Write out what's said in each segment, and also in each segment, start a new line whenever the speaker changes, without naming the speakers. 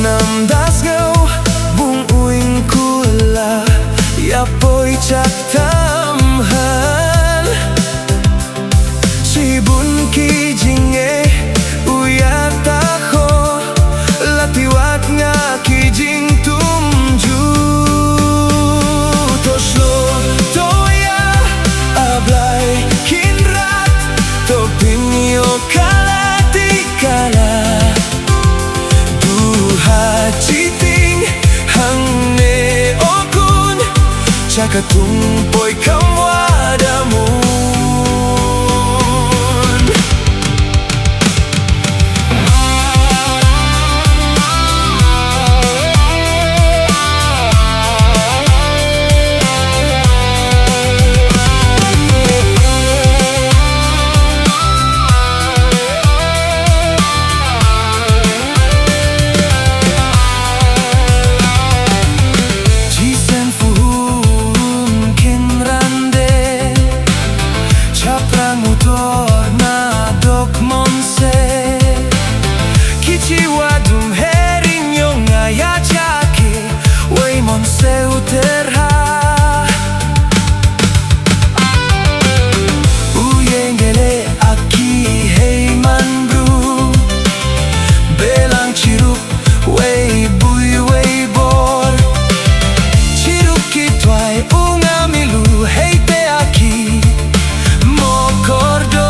Nam das ngâu buông uing kula ya poi chak tam han si bun ki jinge uya ta kho latiwat nga ki jing tum ju to shlo to ya ablai kin rat to pinyo kala ti kala cheating hang ne okun chakatung poi kamwada mun Wadum hering yung ngaya jaki way mon seu terha uyengele aki hey man bru belang chirup way bui way bor chirup kitway unga milu hey te aki mo kordo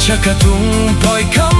chakatung poi kam